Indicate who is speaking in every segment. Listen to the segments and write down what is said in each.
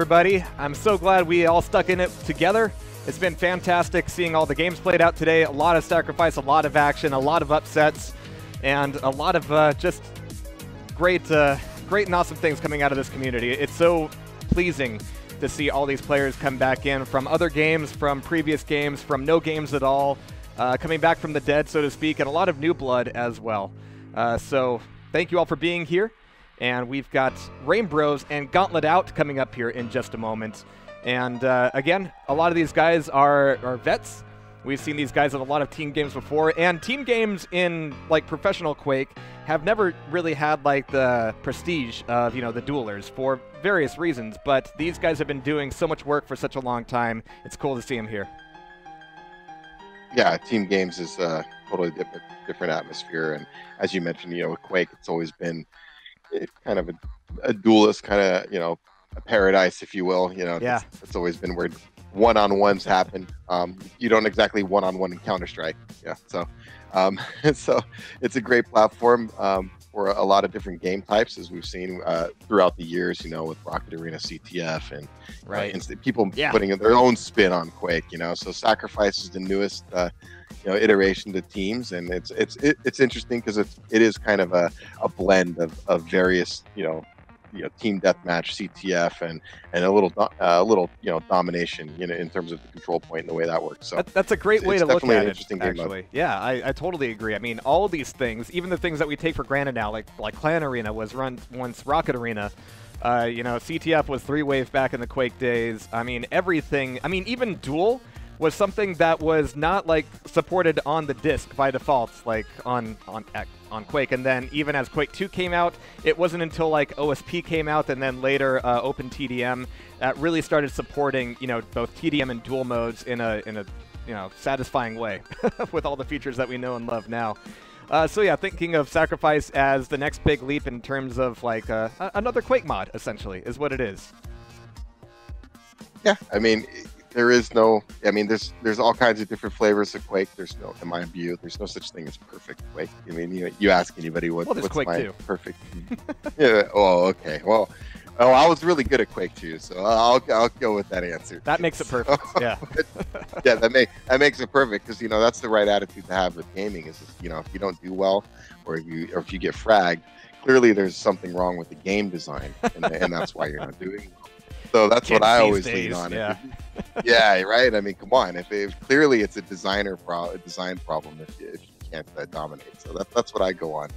Speaker 1: everybody. I'm so glad we all stuck in it together. It's been fantastic seeing all the games played out today. A lot of sacrifice, a lot of action, a lot of upsets, and a lot of just great and awesome things coming out of this community. It's so pleasing to see all these players come back in from other games, from previous games, from no games at all, coming back from the dead, so to speak, and a lot of new blood as well. So thank you all for being here. And we've got Rainbros and Gauntlet Out coming up here in just a moment. And again, a lot of these guys are vets. We've seen these guys in a lot of team games before, and team games in like professional Quake have never really had like the prestige of, you know, the duelers for various reasons, but these guys have been doing so much work for such a long time. It's cool to see them here.
Speaker 2: Yeah, team games is a totally different atmosphere, and as you mentioned, you know, with Quake, it's always been kind of a duelist kind of, you know, a paradise, if you will. You know,
Speaker 1: yeah.
Speaker 2: It's always been where one-on-ones happen. You don't exactly one-on-one in Counter-Strike. Yeah, so so it's a great platform for a lot of different game types, as we've seen throughout the years. You know, with Rocket Arena, CTF, and people putting their own spin on Quake. You know, so Sacrifice is the newest you know, iteration to teams, and it's interesting because it is kind of a blend of various you know team deathmatch, CTF, and a little you know domination, you know, in terms of the control point and the way that works. So
Speaker 1: that's a great way to look at it.
Speaker 2: Game
Speaker 1: actually, yeah, I totally agree. I mean, all of these things, even the things that we take for granted now, like Clan Arena was run once Rocket Arena. You know, CTF was 3-wave back in the Quake days. I mean, everything. I mean, even Duel was something that was not like supported on the disc by default, like on Quake. And then even as Quake 2 came out, it wasn't until like OSP came out and then later OpenTDM that really started supporting, you know, both TDM and dual modes in a you know satisfying way with all the features that we know and love now. So yeah, thinking of Sacrifice as the next big leap in terms of like another Quake mod, essentially, is what it is.
Speaker 2: Yeah, I mean, there is no. I mean, there's all kinds of different flavors of Quake. There's no, in my view, there's no such thing as perfect Quake. I mean, you ask anybody what's
Speaker 1: Quake
Speaker 2: my
Speaker 1: 2.
Speaker 2: Perfect. Yeah. Oh, okay. Well, I was really good at Quake 2, so I'll go with that answer.
Speaker 1: That makes it perfect. Yeah.
Speaker 2: Yeah, that makes it perfect, because you know that's the right attitude to have with gaming. Is you know, if you don't do well, or if you get fragged, clearly there's something wrong with the game design, and that's why you're not doing well. So that's what I always lean on.
Speaker 1: Yeah.
Speaker 2: Yeah, right. I mean, come on. If clearly it's a design problem if you can't dominate. So that's what I go on.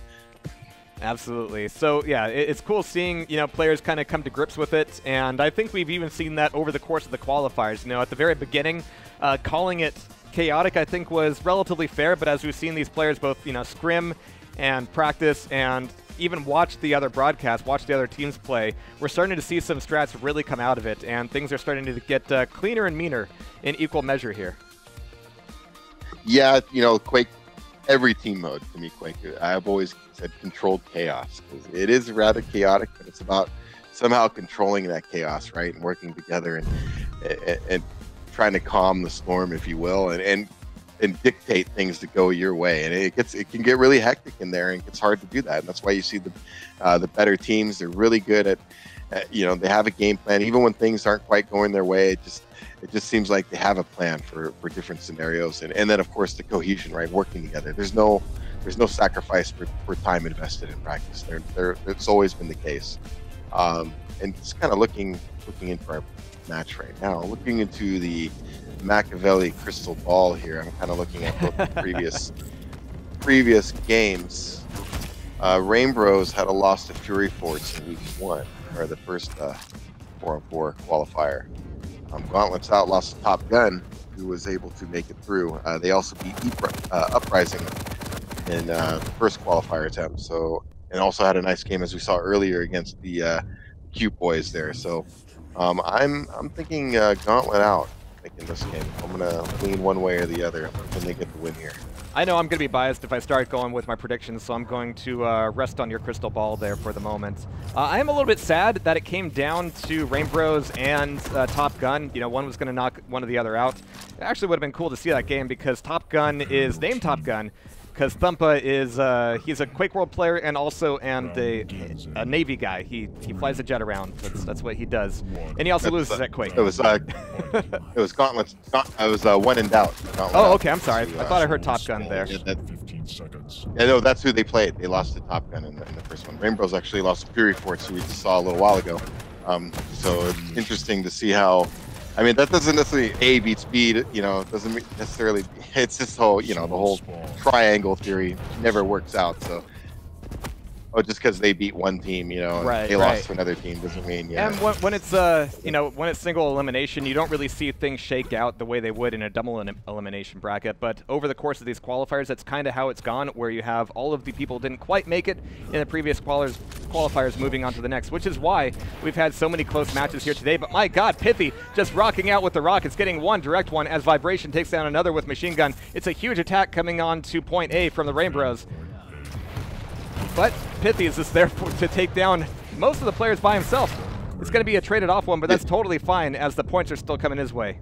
Speaker 1: Absolutely. So yeah, it's cool seeing, you know, players kind of come to grips with it, and I think we've even seen that over the course of the qualifiers. You know, at the very beginning, calling it chaotic, I think, was relatively fair. But as we've seen these players both, you know, scrim and practice and even watch the other broadcasts, watch the other teams play, we're starting to see some strats really come out of it, and things are starting to get cleaner and meaner in equal measure here.
Speaker 2: Yeah, you know, Quake, every team mode to me, Quake, I've always said controlled chaos, because it is rather chaotic, but it's about somehow controlling that chaos, right, and working together and trying to calm the storm, if you will, and dictate things to go your way. And it can get really hectic in there, and it's hard to do that. And that's why you see the better teams. They're really good at you know, they have a game plan, even when things aren't quite going their way. It just seems like they have a plan for different scenarios, and then of course the cohesion, right, working together. There's no sacrifice for time invested in practice. It's always been the case. And just kind of looking into our match right now, looking into the Machiavelli crystal ball here. I'm kind of looking at both the previous games. Rainbros had a loss to Fury Forts in week 1, or the first 4-on-4 qualifier. Gauntlet's Out lost to Top Gun, who was able to make it through. They also beat Uprising in the first qualifier attempt. So, and also had a nice game, as we saw earlier, against the Q boys there. So I'm thinking Gauntlet Out in this game. I'm gonna lean one way or the other when they get the win here.
Speaker 1: I know I'm going to be biased if I start going with my predictions, so I'm going to rest on your crystal ball there for the moment. I am a little bit sad that it came down to Rainbros and Top Gun. You know, one was going to knock one of the other out. It actually would have been cool to see that game, because Top Gun is named Top Gun, because Thumpa is he's a Quake World player and also a Navy guy. He flies a jet around. That's what he does, and he also loses at Quake.
Speaker 2: It was Gauntlets. It was when in doubt.
Speaker 1: Oh, okay. I'm sorry. I thought I heard Top Gun there.
Speaker 2: Yeah, no, that's who they played. They lost to Top Gun in the first one. Rainbros actually lost to Fury Force, who we just saw a little while ago. So it's interesting to see how. I mean, that doesn't necessarily A beats B, you know, it doesn't necessarily, it's just whole, you know, the whole triangle theory never works out. So, just because they beat one team, you know, and they lost to another team doesn't mean, yeah.
Speaker 1: And when it's, you know, when it's single elimination, you don't really see things shake out the way they would in a double elimination bracket. But over the course of these qualifiers, that's kind of how it's gone, where you have all of the people who didn't quite make it in the previous qualifiers moving on to the next, which is why we've had so many close matches here today. But my God, Pithy just rocking out with the rockets, getting one direct one as Vibration takes down another with Machine Gun. It's a huge attack coming on to point A from the Rainbros. But Pithy is just there to take down most of the players by himself. It's going to be a traded off one, but that's totally fine as the points are still coming his way.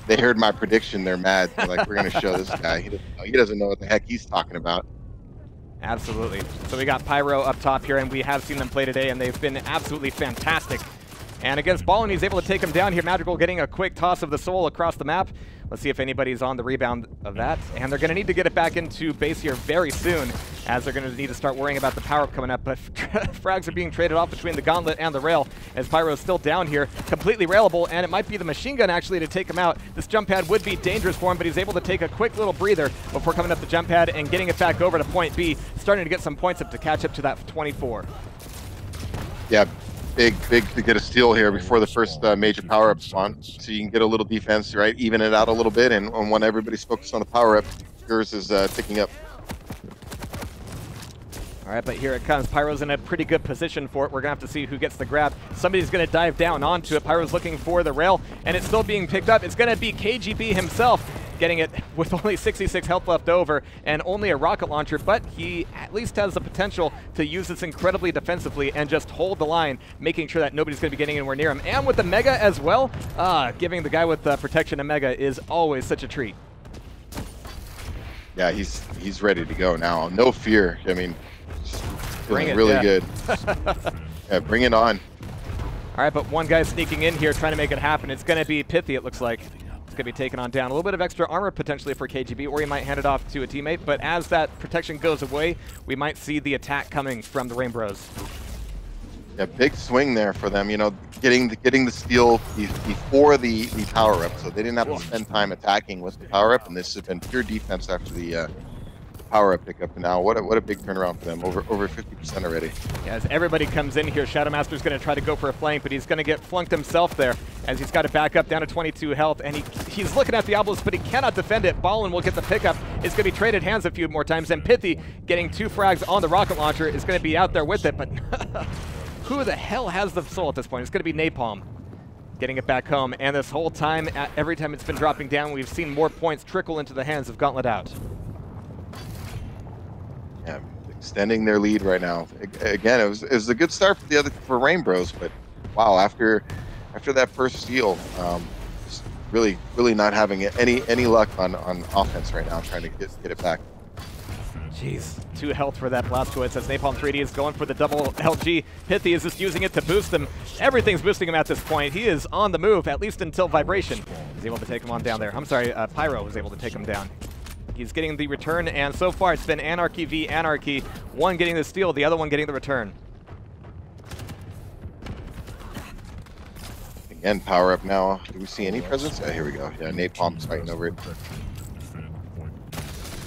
Speaker 2: They heard my prediction. They're mad. They're like, we're going to show this guy. He doesn't know what the heck he's talking about.
Speaker 1: Absolutely. So we got Pyro up top here, and we have seen them play today, and they've been absolutely fantastic. And against Ballin, he's able to take him down here. Magical getting a quick toss of the soul across the map. Let's see if anybody's on the rebound of that. And they're going to need to get it back into base here very soon, as they're going to need to start worrying about the power-up coming up. But frags are being traded off between the Gauntlet and the Rail, as Pyro's still down here, completely railable, and it might be the Machine Gun actually to take him out. This jump pad would be dangerous for him, but he's able to take a quick little breather before coming up the jump pad and getting it back over to point B, starting to get some points up to catch up to that 24.
Speaker 2: Yeah. Big to get a steal here before the first major power-up spawn, so you can get a little defense, right? Even it out a little bit, and when everybody's focused on the power-up, yours is ticking up.
Speaker 1: All right, but here it comes. Pyro's in a pretty good position for it. We're going to have to see who gets the grab. Somebody's going to dive down onto it. Pyro's looking for the rail, and it's still being picked up. It's going to be KGB himself getting it with only 66 health left over and only a rocket launcher, but he at least has the potential to use this incredibly defensively and just hold the line, making sure that nobody's going to be getting anywhere near him. And with the Mega as well, giving the guy with protection a Mega is always such a treat.
Speaker 2: Yeah, he's ready to go now. No fear. I mean, feeling really good. Yeah, bring it on.
Speaker 1: All right, but one guy's sneaking in here trying to make it happen. It's going to be Pithy, it looks like. It's going to be taken on down. A little bit of extra armor potentially for KGB, or he might hand it off to a teammate. But as that protection goes away, we might see the attack coming from the Rainbros.
Speaker 2: Yeah, big swing there for them. You know, getting the steal before the power up, so they didn't have to spend time attacking with the power up, and this has been pure defense after the power up pickup. And now what a big turnaround for them, over 50% already. Yeah,
Speaker 1: as everybody comes in here, Shadow Master's going to try to go for a flank, but he's going to get flunked himself there, as he's got to back up down to 22 health, and he's looking at the obelisk, but he cannot defend it. Ballin will get the pickup. It's going to be traded hands a few more times, and Pithy getting 2 frags on the rocket launcher is going to be out there with it, but who the hell has the soul at this point? It's going to be Napalm getting it back home, and this whole time, every time it's been dropping down, we've seen more points trickle into the hands of Gauntlet out.
Speaker 2: Yeah, extending their lead right now. Again, it was a good start for Rainbros, but wow, after that first steal, just really not having any luck on offense right now, trying to get it back.
Speaker 1: Jeez, 2 health for that Blastoise as Napalm 3D is going for the double LG. Pithy is just using it to boost him. Everything's boosting him at this point. He is on the move, at least until Vibration is able to take him on down there. I'm sorry, Pyro was able to take him down. He's getting the return, and so far it's been Anarchy v Anarchy. One getting the steal, the other one getting the return.
Speaker 2: Again, power up now. Do we see any presence? Oh, here we go. Yeah, Napalm's fighting over it.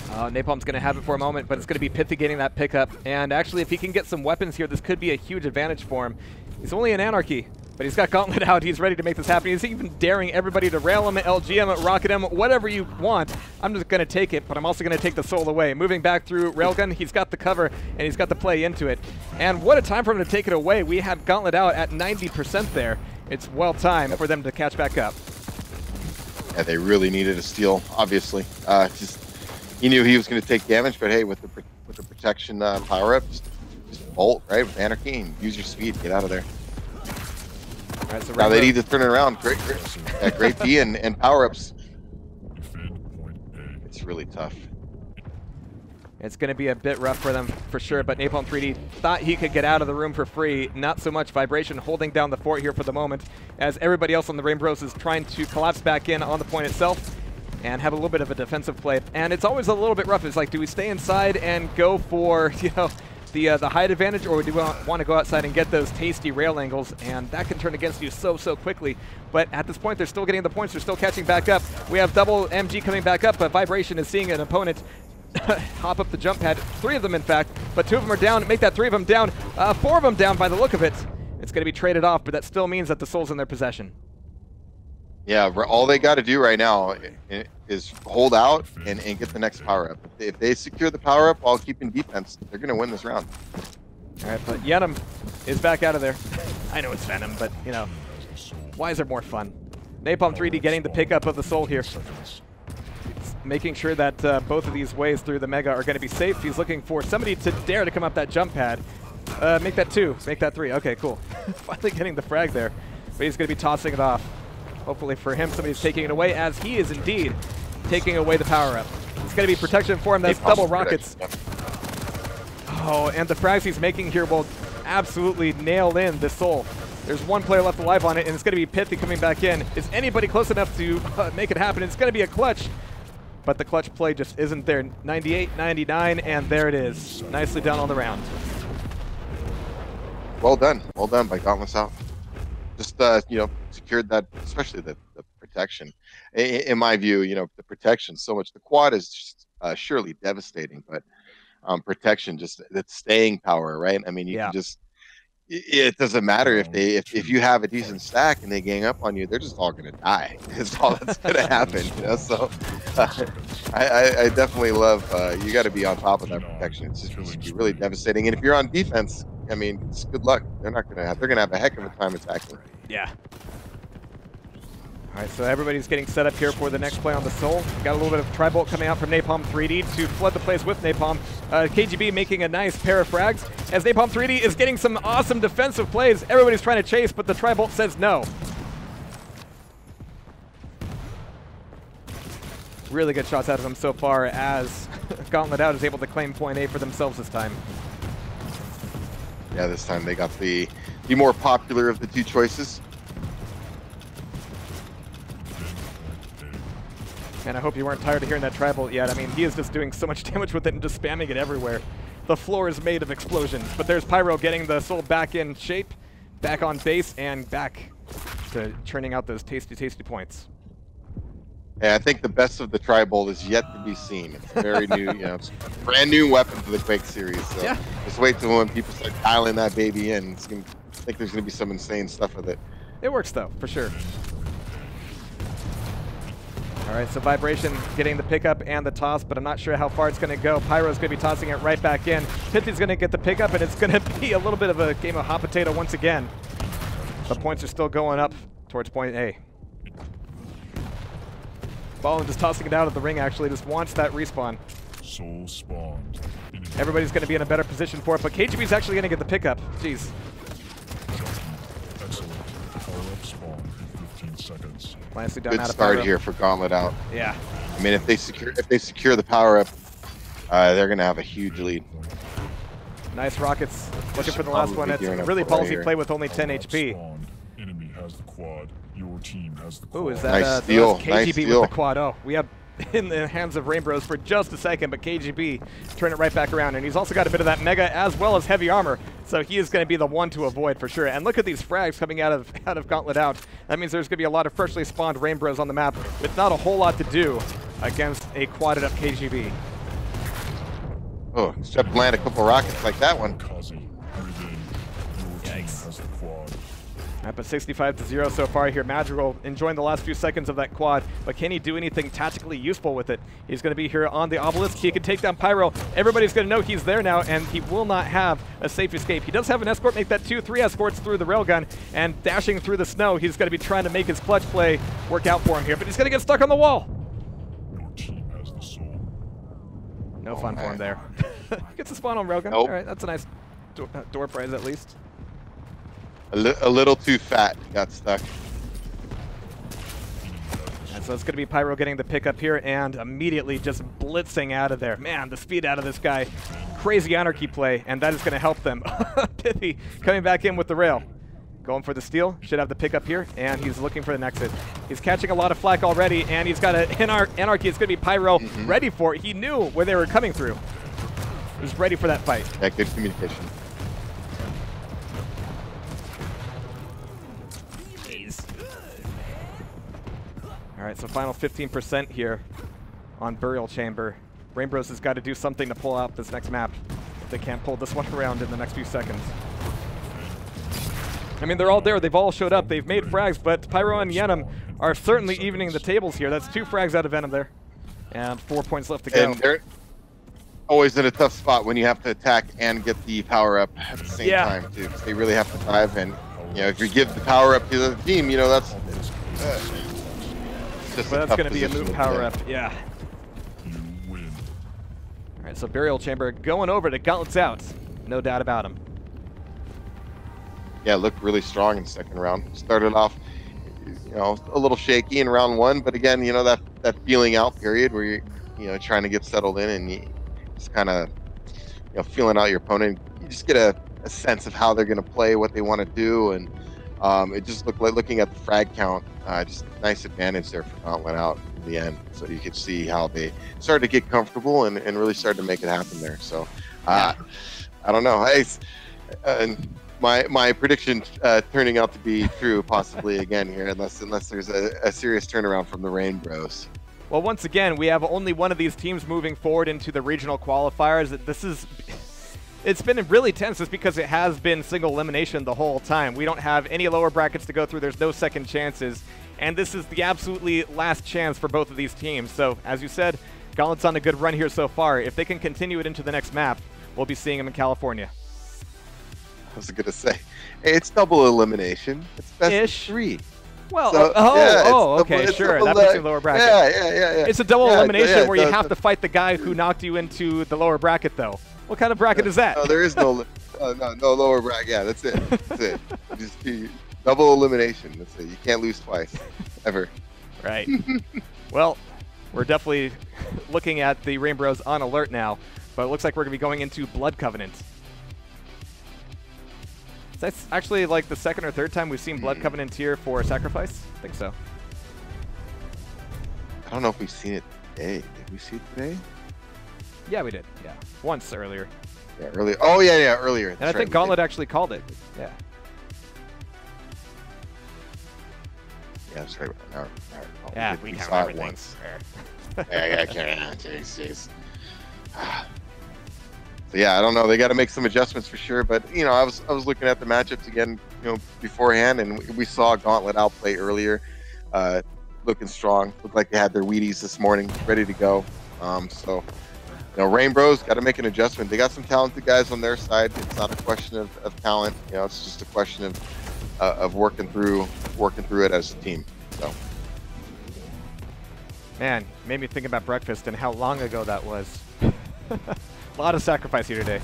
Speaker 1: Napalm's going to have it for a moment, but it's going to be Pithy getting that pickup. And actually, if he can get some weapons here, this could be a huge advantage for him. He's only an Anarchy, but he's got Gauntlet out. He's ready to make this happen. He's even daring everybody to rail him, LG him, rocket him, whatever you want. I'm just going to take it, but I'm also going to take the soul away. Moving back through Railgun, he's got the cover, and he's got the play into it. And what a time for him to take it away. We have Gauntlet out at 90% there. It's well timed for them to catch back up.
Speaker 2: Yeah, they really needed a steal, obviously. He knew he was going to take damage, but hey, with the protection power up, just bolt, right, with Anarchy, and use your speed, get out of there.
Speaker 1: All right, so
Speaker 2: now they need to turn it around. Great B and power ups. really tough.
Speaker 1: It's going to be a bit rough for them for sure, but Napalm 3D thought he could get out of the room for free. Not so much. Vibration holding down the fort here for the moment, as everybody else on the Rainbros is trying to collapse back in on the point itself and have a little bit of a defensive play. And it's always a little bit rough. It's like, do we stay inside and go for, you know, the height advantage, or do we want to go outside and get those tasty rail angles? And that can turn against you so quickly. But at this point, they're still getting the points. They're still catching back up. We have double MG coming back up, but Vibration is seeing an opponent hop up the jump pad. 3 of them, in fact, but 2 of them are down. Make that 3 of them down. 4 of them down by the look of it. It's going to be traded off, but that still means that the soul's in their possession. Yeah,
Speaker 2: all they got to do right now is hold out and get the next power-up. If they secure the power-up while keeping defense, they're going to win this round.
Speaker 1: All right, but Venom is back out of there. I know it's Venom, but, you know, why is there more fun? Napalm 3D getting the pickup of the soul here. Making sure that both of these ways through the Mega are going to be safe. He's looking for somebody to dare to come up that jump pad. Make that 2. Make that 3. Okay, cool. Finally getting the frag there. But he's going to be tossing it off. Hopefully for him, somebody's taking it away, as he is indeed taking away the power-up. It's going to be protection for him. That's double rockets. Oh, and the frags he's making here will absolutely nail in the soul. There's 1 player left alive on it, and it's going to be Pithy coming back in. Is anybody close enough to make it happen? It's going to be a clutch. But the clutch play just isn't there. 98, 99, and there it is. Nicely done on the round.
Speaker 2: Well done by Dauntless Out. Just, you know, secured that, especially the protection. In my view, you know, the protection so much. The quad is just, surely devastating, but protection, just that staying power, right? I mean, you can just, it doesn't matter if you have a decent stack and they gang up on you, they're just all going to die. It's all that's going to happen, you know? So I definitely love, you got to be on top of that protection. It's just really devastating. And if you're on defense, I mean, it's good luck. They're going to have a heck of a time attacking.
Speaker 1: Yeah. All right, so everybody's getting set up here for the next play on the Soul. Got a little bit of Tri-Bolt coming out from Napalm 3D to flood the place with Napalm. KGB making a nice pair of frags, as Napalm 3D is getting some awesome defensive plays. Everybody's trying to chase, but the Tri-Bolt says no. Really good shots out of him so far, as Gauntlet Out is able to claim point A for themselves this time.
Speaker 2: Yeah, this time they got the more popular of the 2 choices.
Speaker 1: And I hope you weren't tired of hearing that Tri-Bolt yet. I mean, he is just doing so much damage with it and just spamming it everywhere. The floor is made of explosions. But there's Pyro getting the soul back in shape, back on base, and back to churning out those tasty points.
Speaker 2: Yeah, I think the best of the Tri-Bolt is yet to be seen. It's a very new, you know, it's a brand new weapon for the Quake series. So
Speaker 1: yeah,
Speaker 2: just wait till when people start dialing that baby in. I think there's going to be some insane stuff with it.
Speaker 1: It works though, for sure. All right, so Vibration getting the pickup and the toss, but I'm not sure how far it's going to go. Pyro's going to be tossing it right back in. Pithy's going to get the pickup, and it's going to be a little bit of a game of hot potato once again. The points are still going up towards point A. Ballin just tossing it out of the ring, actually, just wants that respawn.
Speaker 3: Soul spawned.
Speaker 1: Everybody's going to be in a better position for it, but KGB's actually going to get the pickup. Jeez.
Speaker 3: Excellent. Power-up spawn in 15 seconds.
Speaker 1: Nicely done.
Speaker 2: Good
Speaker 1: out of
Speaker 2: start
Speaker 1: Pyro
Speaker 2: here for Gauntlet Out.
Speaker 1: Yeah.
Speaker 2: I mean, if they secure the power up, they're going to have a huge lead.
Speaker 1: Nice rockets. Looking for the last one. It's a really ballsy play with only 10 HP.
Speaker 3: Enemy has the quad. Your team has the quad.
Speaker 1: Ooh, is that
Speaker 2: nice steal.
Speaker 1: KGB
Speaker 2: nice
Speaker 1: with
Speaker 2: steal.
Speaker 1: the quad? Oh, we have in the hands of Rainbros for just a second, but KGB turn it right back around, and he's also got a bit of that mega as well as heavy armor, so he is going to be the one to avoid for sure. And look at these frags coming out of Gauntlet Out. That means there's going to be a lot of freshly spawned Rainbros on the map with not a whole lot to do against a quadded up KGB.
Speaker 2: Oh, except land a couple rockets like that one.
Speaker 1: Yikes. But 65-0 so far here. Madrigal enjoying the last few seconds of that quad, but can he do anything tactically useful with it? He's going to be here on the obelisk. He can take down Pyro. Everybody's going to know he's there now, and he will not have a safe escape. He does have an escort, make that 2-3 escorts through the railgun, and dashing through the snow, he's going to be trying to make his clutch play work out for him here, but he's going to get stuck on the wall.
Speaker 3: Your team has the soul.
Speaker 1: No fun for him there. Gets a spawn on railgun.
Speaker 2: Nope.
Speaker 1: All right, that's a nice door prize at least.
Speaker 2: A little too fat, got stuck.
Speaker 1: That's So it's going to be Pyro getting the pickup here and immediately just blitzing out of there. Man, the speed out of this guy. Crazy anarchy play, and that is going to help them. Pithy coming back in with the rail. Going for the steal. Should have the pickup here, and he's looking for the exit. He's catching a lot of flack already, and he's got an anarchy. It's going to be Pyro ready for it. He knew where they were coming through. He was ready for that fight.
Speaker 2: Yeah, good communication.
Speaker 1: All right, so final 15% here on Burial Chamber. Rainbros has got to do something to pull out this next map. If they can't pull this one around in the next few seconds. I mean, they're all there. They've all showed up. They've made frags, but Pyro and Yenim are certainly evening the tables here. That's 2 frags out of Venom there. And 4 points left to go.
Speaker 2: And they're always in a tough spot when you have to attack and get the power-up at the same time, too. They really have to dive, and, you know, if you give the power-up to the other team, you know, that's...
Speaker 1: Well, that's going to be a move power-up, yeah. All right, so Burial Chamber going over to Gauntlets out. No doubt about him.
Speaker 2: Yeah, looked really strong in the second round. Started off, you know, a little shaky in round 1, but again, you know, that feeling out period where you're, you know, trying to get settled in and you just kind of, you know, feeling out your opponent. You just get a sense of how they're going to play, what they want to do, and it just looked like, looking at the frag count, just nice advantage there for Gauntlet out in the end. So you could see how they started to get comfortable and really started to make it happen there. So I don't know. My prediction turning out to be true possibly again here, unless there's a serious turnaround from the Rainbros.
Speaker 1: Well, once again, we have only one of these teams moving forward into the regional qualifiers. It's been really tense just because it has been single elimination the whole time. We don't have any lower brackets to go through. There's no second chances. And this is the absolutely last chance for both of these teams. So, as you said, Gauntlet's on a good run here so far. If they can continue it into the next map, we'll be seeing them in California.
Speaker 2: I was going to say, it's double elimination. It's best of 3.
Speaker 1: Well,
Speaker 2: so,
Speaker 1: okay, sure. That puts you in the lower bracket.
Speaker 2: Yeah.
Speaker 1: It's a double elimination where you have to fight the guy who knocked you into the lower bracket, though. What kind of bracket is that?
Speaker 2: No, there is no lower bracket. Yeah, that's it. That's it. Just double elimination. That's it. You can't lose twice, ever.
Speaker 1: Right. Well, we're definitely looking at the Rainbros on alert now, but it looks like we're going to be going into Blood Covenant. That's actually like the second or third time we've seen Blood Covenant here for Sacrifice. I think so.
Speaker 2: I don't know if we've seen it today. Did we see it today?
Speaker 1: Yeah, we did. Yeah, once earlier.
Speaker 2: Yeah, earlier. Oh, yeah, earlier.
Speaker 1: And I think Gauntlet actually called it. Yeah.
Speaker 2: Yeah, that's right.
Speaker 1: Yeah,
Speaker 2: we saw it once. Yeah, jeez. So yeah, I don't know. They got to make some adjustments for sure. But you know, I was looking at the matchups again, you know, beforehand, and we saw Gauntlet outplay earlier, looking strong. Looked like they had their Wheaties this morning, ready to go. So you know, Rainbros got to make an adjustment. They got some talented guys on their side. It's not a question of talent. You know, it's just a question of working through it as a team. So.
Speaker 1: Man, made me think about breakfast and how long ago that was. A lot of sacrifice here today.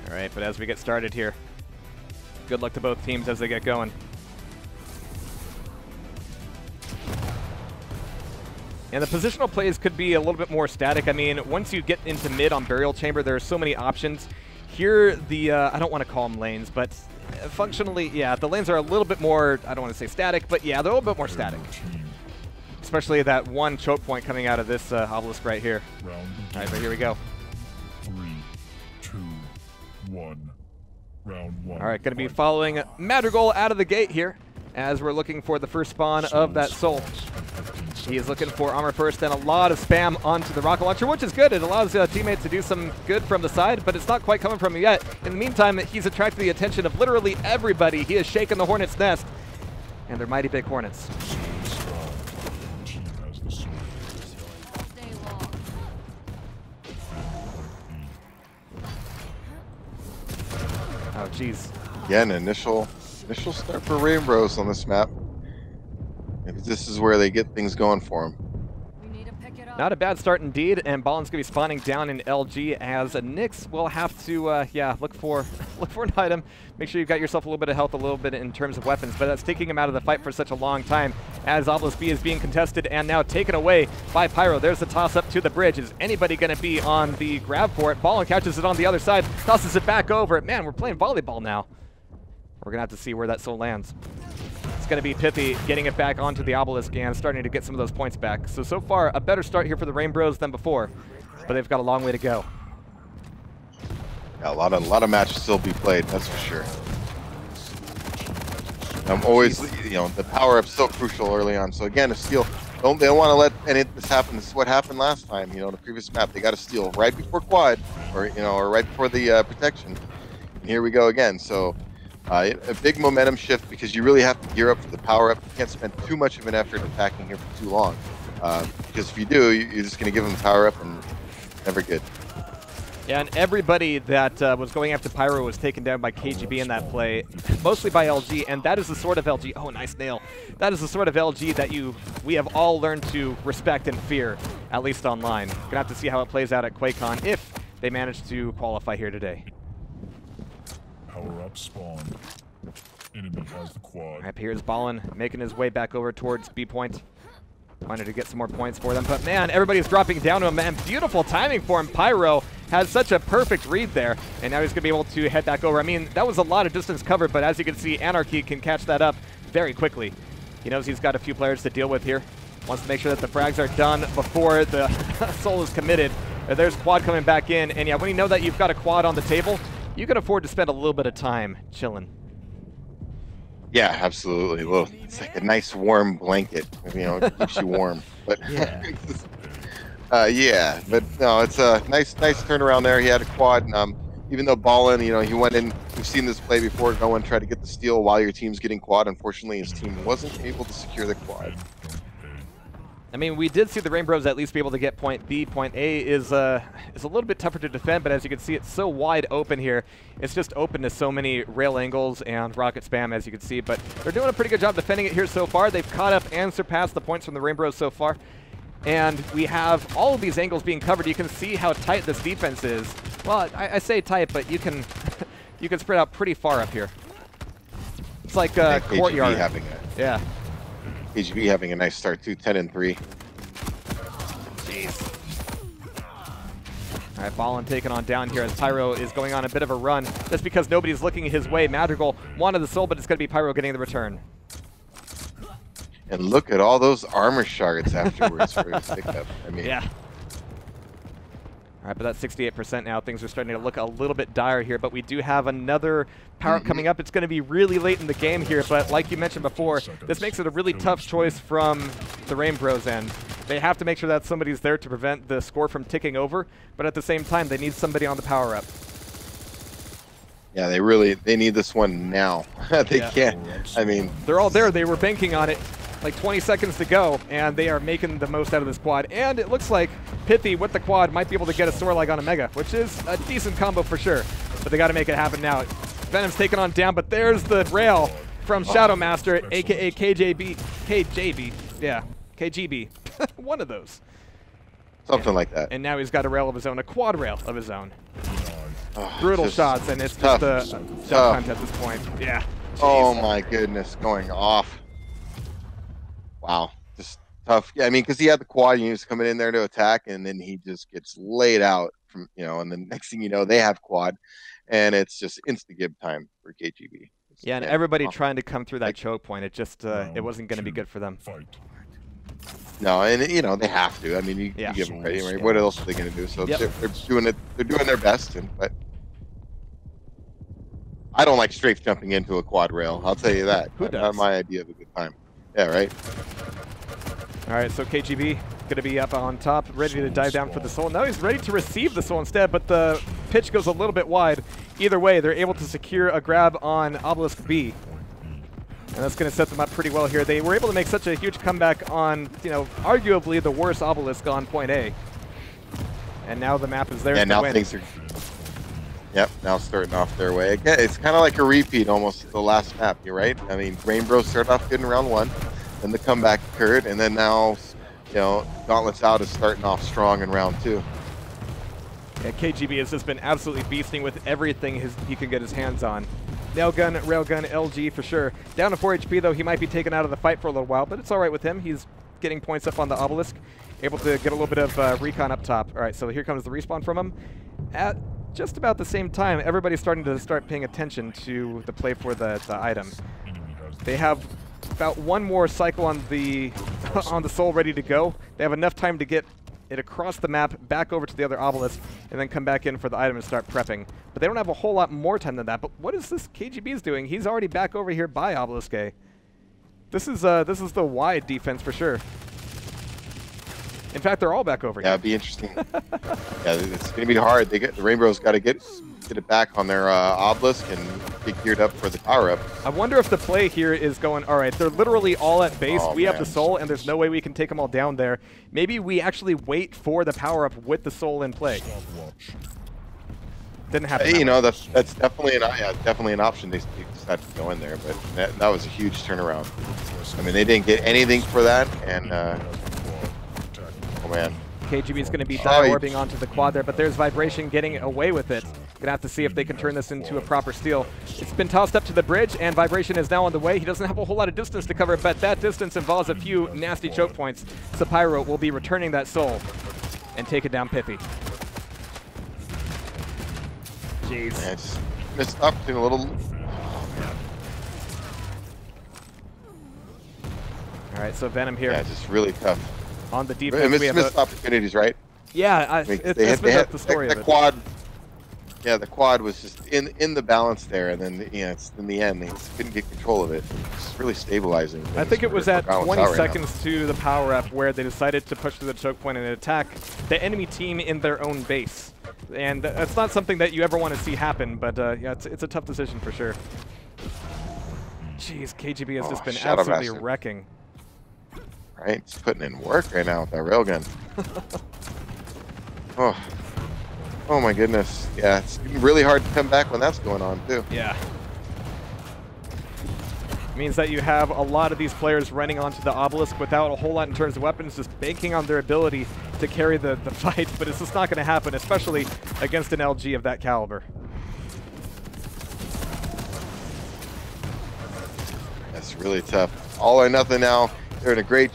Speaker 1: All right, but as we get started here, good luck to both teams as they get going. And the positional plays could be a little bit more static. I mean, once you get into mid on Burial Chamber, there are so many options. Here, the, I don't want to call them lanes, but functionally, yeah, the lanes are a little bit more, I don't want to say static, but yeah, they're a little bit more static. Especially that one choke point coming out of this obelisk right here. All right, but here we go.
Speaker 3: 3, 2, 1. Round 1.
Speaker 1: All right, going to be following Madrigal out of the gate here as we're looking for the first spawn of that soul. He is looking for armor first and a lot of spam onto the rocket launcher, which is good. It allows teammates to do some good from the side, but it's not quite coming from him yet. In the meantime, he's attracted the attention of literally everybody. He has shaken the Hornet's nest, and they're mighty big Hornets. Oh, jeez.
Speaker 2: Yeah, an initial start for Rainbros on this map. Maybe this is where they get things going for them.
Speaker 1: Not a bad start indeed, and Ballin's going to be spawning down in LG as Nyx will have to, yeah, look for look for an item. Make sure you've got yourself a little bit of health, a little bit in terms of weapons, but that's taking him out of the fight for such a long time as Obelisk B is being contested and now taken away by Pyro. There's the toss up to the bridge. Is anybody going to be on the grab for it? Ballin catches it on the other side, tosses it back over. Man, we're playing volleyball now. We're going to have to see where that soul lands. It's going to be Pithy getting it back onto the Obelisk and starting to get some of those points back. So far, a better start here for the Rainbros than before, but they've got a long way to go.
Speaker 2: Yeah, a lot of matches still be played, that's for sure. I'm always, you know, the power-up's so crucial early on. So again, a steal, they don't want to let any of this happen. This is what happened last time, you know, the previous map. They got to steal right before quad, or you know, or right before the protection. And here we go again. So a big momentum shift because you really have to gear up for the power-up. You can't spend too much of an effort attacking here for too long, because if you do, you're just going to give them the power-up and never good.
Speaker 1: Yeah, and everybody that was going after Pyro was taken down by KGB in that play, mostly by LG, and that is the sort of LG, oh, nice nail. That is the sort of LG that we have all learned to respect and fear, at least online. Gonna have to see how it plays out at QuakeCon if they manage to qualify here today.
Speaker 3: Power up spawn. Enemy has the quad.
Speaker 1: All right, here's Ballin making his way back over towards B point. Wanted to get some more points for them, but man, everybody's dropping down to him, man. Beautiful timing for him. Pyro has such a perfect read there, and now he's going to be able to head back over. I mean, that was a lot of distance covered, but as you can see, Anarchy can catch that up very quickly. He knows he's got a few players to deal with here. Wants to make sure that the frags are done before the soul is committed. There's quad coming back in, and yeah, when you know that you've got a quad on the table, you can afford to spend a little bit of time chilling.
Speaker 2: Yeah, absolutely. Well, it's like a nice warm blanket, you know, it keeps you warm. But
Speaker 1: Yeah.
Speaker 2: yeah, but no, it's a nice turnaround there. He had a quad, and even though Ballin, you know, he went in. We've seen this play before. Go and try to get the steal while your team's getting quad. Unfortunately, his team wasn't able to secure the quad.
Speaker 1: I mean, we did see the Rainbros at least be able to get point B. Point A is a little bit tougher to defend, but as you can see, it's so wide open here. It's just open to so many rail angles and rocket spam, as you can see. But they're doing a pretty good job defending it here so far. They've caught up and surpassed the points from the Rainbros so far. And we have all of these angles being covered. You can see how tight this defense is. Well, I say tight, but you can you can spread out pretty far up here. It's like a courtyard. Yeah.
Speaker 2: KGB having a nice start too, 10-3.
Speaker 1: Jeez. All right, Ballin taken on down here as Pyro is going on a bit of a run. Just because nobody's looking his way. Madrigal wanted the soul, but it's going to be Pyro getting the return.
Speaker 2: And look at all those armor shards afterwards for his pickup. I mean,
Speaker 1: yeah. All right, but that's 68% now. Things are starting to look a little bit dire here, but we do have another power-up coming up. It's going to be really late in the game here, but like you mentioned before, this makes it a really tough choice from the Rainbros end. They have to make sure that somebody's there to prevent the score from ticking over, but at the same time, they need somebody on the power-up.
Speaker 2: Yeah, they need this one now. They can't. I mean,
Speaker 1: they're all there. They were banking on it. Like 20 seconds to go, and they are making the most out of this quad. And it looks like Pithy with the quad might be able to get a Soarlag on a Mega, which is a decent combo for sure. But they got to make it happen now. Venom's taken on down, but there's the rail from Shadow Master, aka KJB. Yeah, KGB. One of those.
Speaker 2: Something like that.
Speaker 1: And now he's got a rail of his own, a quad rail of his own.
Speaker 2: Oh,
Speaker 1: Brutal shots, and it's
Speaker 2: tough.
Speaker 1: just a self-hunt at this point. Yeah. Jeez.
Speaker 2: Oh my goodness, going off. Wow, just tough. Yeah, I mean, because he had the quad and he was coming in there to attack, and then he just gets laid out from, you know, and the next thing you know, they have quad, and it's just insta-gib time for KGB.
Speaker 1: Yeah, and everybody trying to come through that choke point, it just, it wasn't going to be good for them.
Speaker 2: No, and you know, they have to. I mean, you give them credit, right? What else are they going to do? So they're doing it. They're doing their best, but I don't like strafe jumping into a quad rail. I'll tell you that.
Speaker 1: Who does?
Speaker 2: Not my idea of a good time. Yeah, right.
Speaker 1: All right, so KGB going to be up on top, ready to dive down for the soul. Now he's ready to receive the soul instead, but the pitch goes a little bit wide. Either way, they're able to secure a grab on Obelisk B. And that's going to set them up pretty well here. They were able to make such a huge comeback on, you know, arguably the worst Obelisk on point A. And now the map is there to
Speaker 2: now
Speaker 1: win.
Speaker 2: Things are... Yep, now starting off their way. Again, it's kind of like a repeat almost of the last map, you're right? I mean, Rainbros started off good in round 1, then the comeback occurred, and then now, you know, Gauntlet's Out is starting off strong in round 2.
Speaker 1: Yeah, KGB has just been absolutely beasting with everything he can get his hands on. Nailgun, Railgun, LG for sure. Down to 4 HP though, he might be taken out of the fight for a little while, but it's alright with him. He's getting points up on the obelisk, able to get a little bit of recon up top. Alright, so here comes the respawn from him. At just about the same time, everybody's starting to paying attention to the play for the item. They have about one more cycle on the on the soul ready to go. They have enough time to get it across the map, back over to the other obelisk, and then come back in for the item and start prepping. But they don't have a whole lot more time than that. But what is this KGB's doing? He's already back over here by obelisk A. This is the wide defense for sure. In fact, they're all back over here.
Speaker 2: Yeah, it'd be interesting. Yeah, it's going to be hard. The Rainbows got to get it back on their obelisk and get geared up for the power-up.
Speaker 1: I wonder if the play here is going, all right, they're literally all at base. We have the soul, and there's no way we can take them all down there. Maybe we actually wait for the power-up with the soul in play. Didn't happen.
Speaker 2: Hey, you know, that's definitely an option. They decided to go in there, but that was a huge turnaround. I mean, they didn't get anything for that, and oh man.
Speaker 1: KGB is going to be die-orbing onto the quad there, but there's Vibration getting away with it. Gonna have to see if they can turn this into a proper steal. It's been tossed up to the bridge, and Vibration is now on the way. He doesn't have a whole lot of distance to cover, but that distance involves a few nasty choke points. Sapiro will be returning that soul and take it down Pithy. Jeez.
Speaker 2: Yeah, just missed opportunity a little.
Speaker 1: All right, so Venom here.
Speaker 2: Yeah, just really tough.
Speaker 1: On the defense, we have
Speaker 2: missed opportunities, right?
Speaker 1: Yeah, it's the story of it.
Speaker 2: Quad. Yeah, the quad was just in the balance there, and then in the end, they just couldn't get control of it. It's really stabilizing.
Speaker 1: I think it was at 20 seconds to the power up where they decided to push to the choke point and attack the enemy team in their own base, and that's not something that you ever want to see happen. But yeah, it's a tough decision for sure. Jeez, KGB has just been absolutely wrecking.
Speaker 2: Right, he's putting in work right now with that railgun. Oh my goodness. Yeah, it's really hard to come back when that's going on too.
Speaker 1: Yeah. It means that you have a lot of these players running onto the obelisk without a whole lot in terms of weapons, just banking on their ability to carry the fight, but it's just not going to happen, especially against an LG of that caliber.
Speaker 2: That's really tough. All or nothing now. They're in great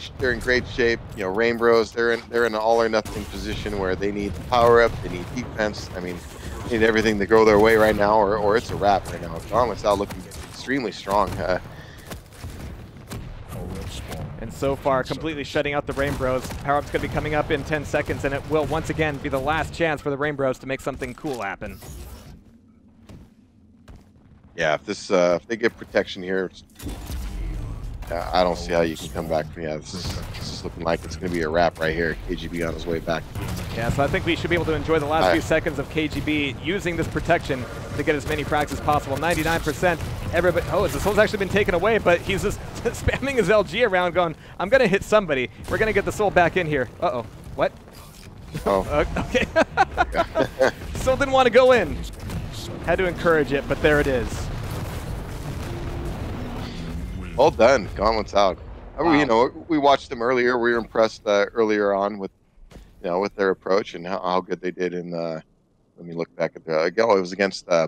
Speaker 2: shape. You know, Rainbros, they're in an all or nothing position where they need power up, they need defense. I mean, they need everything to go their way right now, or it's a wrap right now. Gauntlet's out looking extremely strong.
Speaker 1: And so far, completely shutting out the Rainbros. Power up's going to be coming up in 10 seconds, and it will once again be the last chance for the Rainbros to make something cool happen.
Speaker 2: Yeah, if they get protection here. I don't see how you can come back. Yeah, this is looking like it's going to be a wrap right here. KGB on his way back.
Speaker 1: Yeah, so I think we should be able to enjoy the last few seconds of KGB using this protection to get as many frags as possible. 99%. Everybody. Oh, the soul's actually been taken away, but he's just spamming his LG around, going, "I'm going to hit somebody. We're going to get the soul back in here." Uh-oh. What?
Speaker 2: Oh.
Speaker 1: Okay. Soul didn't want to go in. Had to encourage it, but there it is.
Speaker 2: Well done. Gauntlet's out.
Speaker 1: Wow.
Speaker 2: You know, we watched them earlier. We were impressed earlier on with, you know, with their approach and how good they did in the. Let me look back at the. It was against the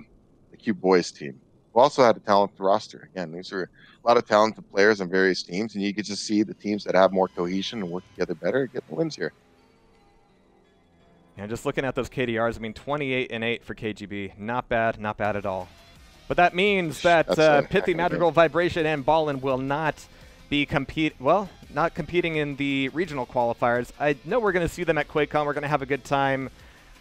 Speaker 2: Cube Boys team. We also had a talented roster. Again, these are a lot of talented players on various teams, and you get to see the teams that have more cohesion and work together better get the wins here.
Speaker 1: And just looking at those KDRs, I mean, 28 and 8 for KGB. Not bad at all. But that means that Pithy, Madrigal, Vibration, and Ballin will not be not competing in the regional qualifiers. I know we're going to see them at QuakeCon. We're going to have a good time.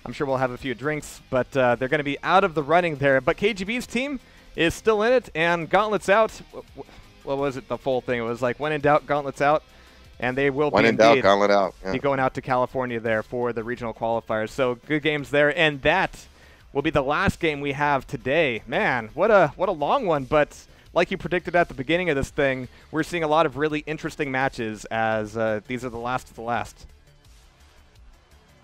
Speaker 1: I'm sure we'll have a few drinks, but they're going to be out of the running there. But KGB's team is still in it, and Gauntlet's out. What was it, the full thing? It was like, when in doubt, Gauntlet's out. And they will
Speaker 2: be indeed Gauntlet out. Yeah.
Speaker 1: Be going out to California there for the regional qualifiers. So good games there, and that will be the last game we have today. Man, what a long one, but like you predicted at the beginning of this thing, we're seeing a lot of really interesting matches as these are the last of the last.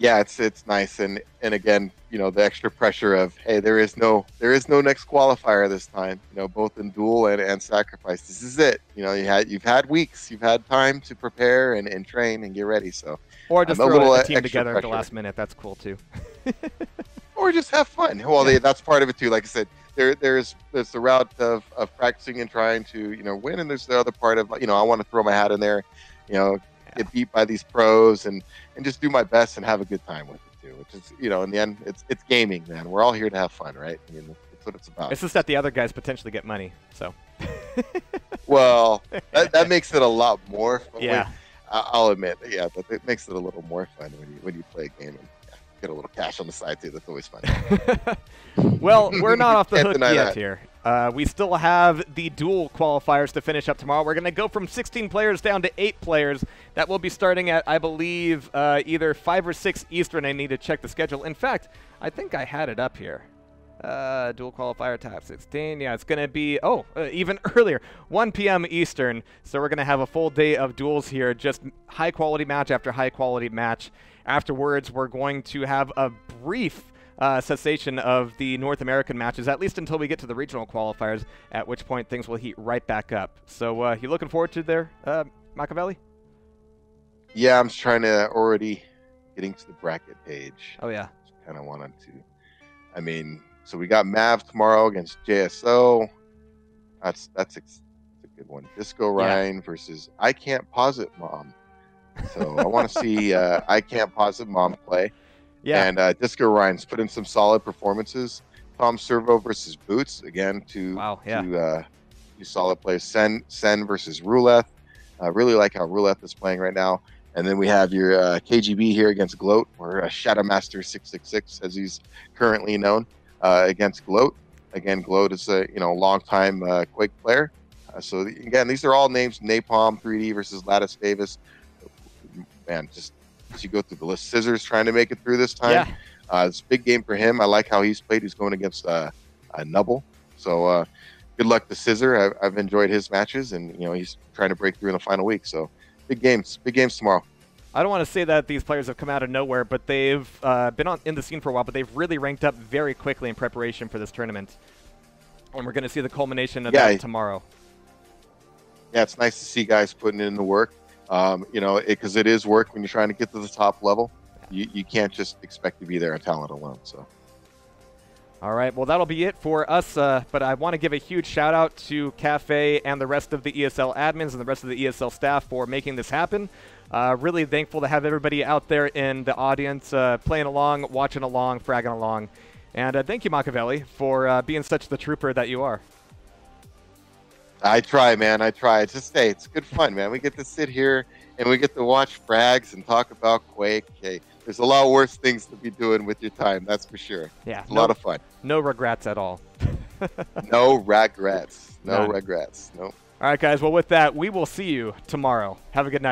Speaker 2: Yeah, it's nice, and again, you know, the extra pressure of, hey, there is no next qualifier this time. You know, both in duel and sacrifice. This is it. You know, you've had weeks, you've had time to prepare and train and get ready. So,
Speaker 1: or just
Speaker 2: a
Speaker 1: throw
Speaker 2: little
Speaker 1: a team together
Speaker 2: pressure
Speaker 1: at the last minute. That's cool too.
Speaker 2: Or just have fun. Well, that's part of it too. Like I said, there's the route of practicing and trying to, you know, win, and there's the other part of, you know, I want to throw my hat in there, you know, get beat by these pros and just do my best and have a good time with it too. Which is, you know, in the end, it's gaming, man. We're all here to have fun, right? I mean, that's what it's about.
Speaker 1: It's just that the other guys potentially get money, so.
Speaker 2: Well, that makes it a lot more fun.
Speaker 1: Yeah.
Speaker 2: I'll admit, yeah, but it makes it a little more fun when you play a game and get a little cash on the side too. That's always fun.
Speaker 1: Well, we're not off the
Speaker 2: Can't
Speaker 1: hook
Speaker 2: deny
Speaker 1: yet
Speaker 2: that.
Speaker 1: here. We still have the dual qualifiers to finish up tomorrow. We're going to go from 16 players down to 8 players. That will be starting at, I believe, either 5 or 6 Eastern. I need to check the schedule. In fact, I think I had it up here. Dual qualifier top 16. Yeah, it's going to be, even earlier, 1 p.m. Eastern. So we're going to have a full day of duels here, just high quality match after high quality match. Afterwards, we're going to have a brief cessation of the North American matches, at least until we get to the regional qualifiers, at which point things will heat right back up. So you looking forward to there, Machiavelli?
Speaker 2: Yeah, I'm trying to already getting to the bracket page.
Speaker 1: Oh, yeah.
Speaker 2: Kind of wanted to. I mean, so we got Mav tomorrow against JSO. That's a good one. Disco Ryan versus I Can't Pause It Mom. So I want to see I Can't Pause It Mom play.
Speaker 1: Yeah.
Speaker 2: And Disco Ryan's put in some solid performances. Tom Servo versus Boots, again, two solid plays. Sen versus Roulette. Really like how Roulette is playing right now. And then we have your KGB here against Gloat, or Shadowmaster 666, as he's currently known, against Gloat. Again, Gloat is a long-time Quake player. So again, these are all names: Napalm 3D versus Lattice Davis. Man, just as you go through the list, Scissors trying to make it through this time.
Speaker 1: Yeah.
Speaker 2: It's a big game for him. I like how he's played. He's going against Nubble. So good luck to Scissor. I've enjoyed his matches, and he's trying to break through in the final week. So big games tomorrow.
Speaker 1: I don't want to say that these players have come out of nowhere, but they've been in the scene for a while, but they've really ranked up very quickly in preparation for this tournament. And we're going to see the culmination of that tomorrow.
Speaker 2: Yeah, it's nice to see guys putting in the work. Because it is work when you're trying to get to the top level. You can't just expect to be there on talent alone. So,
Speaker 1: all right, well, that'll be it for us. But I want to give a huge shout out to Cafe and the rest of the ESL admins and the rest of the ESL staff for making this happen. Really thankful to have everybody out there in the audience playing along, watching along, fragging along. And thank you, Machiavelli, for being such the trooper that you are.
Speaker 2: I try, man. I try. It's good fun, man. We get to sit here and we get to watch frags and talk about Quake. Hey, there's a lot worse things to be doing with your time, that's for sure.
Speaker 1: Yeah,
Speaker 2: it's a lot of fun.
Speaker 1: No regrets at all.
Speaker 2: No regrets. No regrets. No.
Speaker 1: All right, guys. Well, with that, we will see you tomorrow. Have a good night.